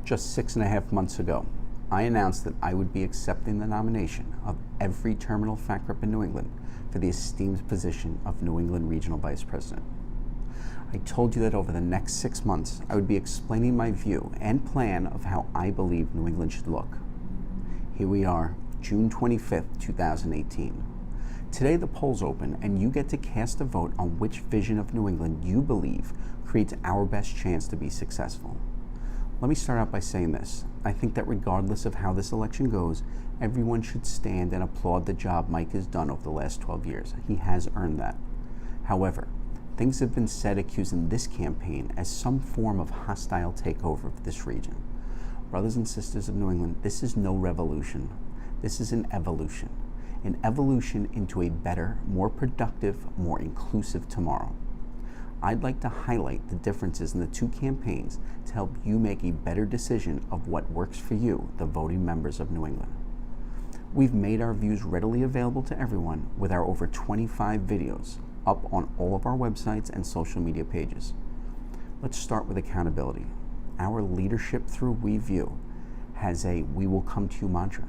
Just 6.5 months ago, I announced that I would be accepting the nomination of every terminal fact rep in New England for the esteemed position of New England Regional Vice President. I told you that over the next 6 months, I would be explaining my view and plan of how I believe New England should look. Here we are, June 25th, 2018. Today the polls open and you get to cast a vote on which vision of New England you believe creates our best chance to be successful. Let me start out by saying this. I think that regardless of how this election goes, everyone should stand and applaud the job Mike has done over the last 12 years. He has earned that. However, things have been said accusing this campaign as some form of hostile takeover of this region. Brothers and sisters of New England, this is no revolution. This is an evolution into a better, more productive, more inclusive tomorrow. I'd like to highlight the differences in the two campaigns to help you make a better decision of what works for you, the voting members of New England. We've made our views readily available to everyone with our over 25 videos up on all of our websites and social media pages. Let's start with accountability. Our leadership through We View has a "We will come to you" mantra.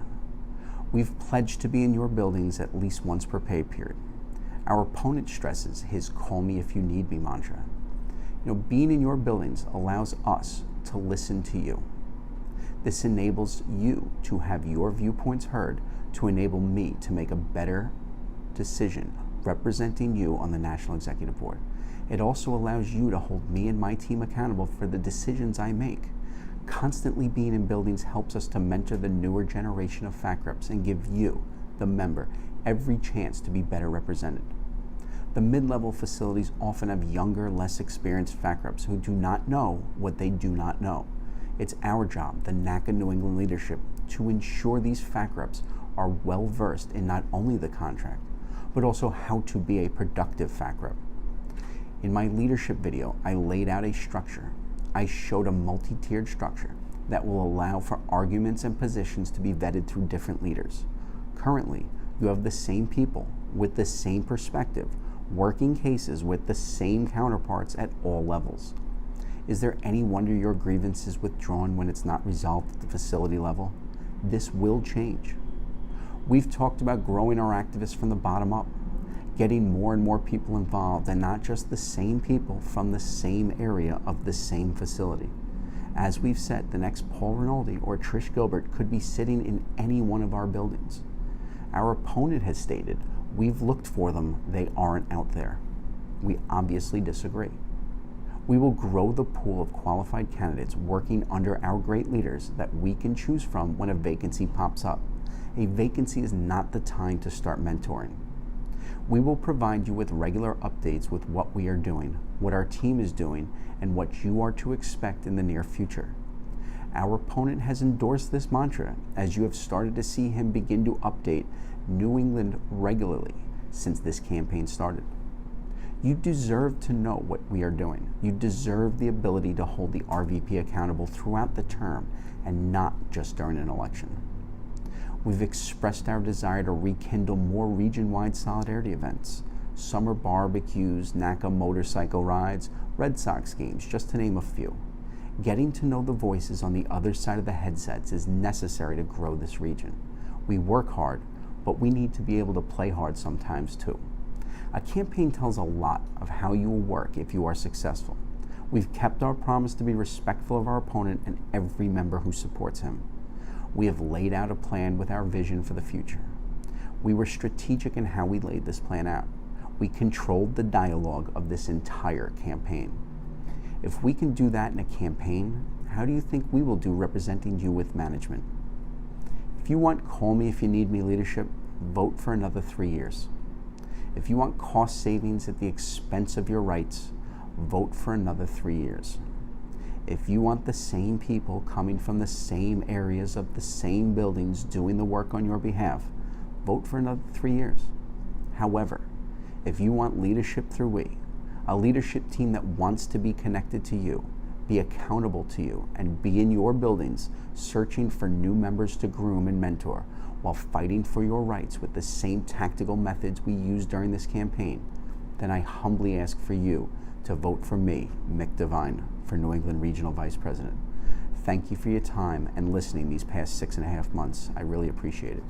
We've pledged to be in your buildings at least once per pay period. Our opponent stresses his "Call me if you need me" mantra. Being in your buildings allows us to listen to you. This enables you to have your viewpoints heard, to enable me to make a better decision representing you on the National Executive Board. It also allows you to hold me and my team accountable for the decisions I make. Constantly being in buildings helps us to mentor the newer generation of fact reps and give you, the member, every chance to be better represented. The mid-level facilities often have younger, less experienced fact reps who do not know what they do not know. It's our job, the NATCA New England leadership, to ensure these fact reps are well versed in not only the contract, but also how to be a productive fact rep. In my leadership video, I laid out a structure. I showed a multi-tiered structure that will allow for arguments and positions to be vetted through different leaders. Currently, you have the same people with the same perspective, working cases with the same counterparts at all levels. Is there any wonder your grievance is withdrawn when it's not resolved at the facility level? This will change. We've talked about growing our activists from the bottom up, getting more and more people involved, and not just the same people from the same area of the same facility. As we've said, the next Paul Rinaldi or Trish Gilbert could be sitting in any one of our buildings. Our opponent has stated, we've looked for them, they aren't out there. We obviously disagree. We will grow the pool of qualified candidates working under our great leaders that we can choose from when a vacancy pops up. A vacancy is not the time to start mentoring. We will provide you with regular updates with what we are doing, what our team is doing, and what you are to expect in the near future. Our opponent has endorsed this mantra, as you have started to see him begin to update New England regularly since this campaign started. You deserve to know what we are doing. You deserve the ability to hold the RVP accountable throughout the term and not just during an election. We've expressed our desire to rekindle more region-wide solidarity events, summer barbecues, NATCA motorcycle rides, Red Sox games, just to name a few. Getting to know the voices on the other side of the headsets is necessary to grow this region. We work hard, but we need to be able to play hard sometimes too. A campaign tells a lot of how you will work if you are successful. We've kept our promise to be respectful of our opponent and every member who supports him. We have laid out a plan with our vision for the future. We were strategic in how we laid this plan out. We controlled the dialogue of this entire campaign. If we can do that in a campaign, how do you think we will do representing you with management? If you want "Call me if you need me" leadership, vote for another 3 years. If you want cost savings at the expense of your rights, vote for another 3 years. If you want the same people coming from the same areas of the same buildings doing the work on your behalf, vote for another 3 years. However, if you want leadership through We, a leadership team that wants to be connected to you, be accountable to you, and be in your buildings searching for new members to groom and mentor while fighting for your rights with the same tactical methods we used during this campaign, then I humbly ask for you to vote for me, Mick Devine, for New England Regional Vice President. thank you for your time and listening these past 6.5 months. I really appreciate it.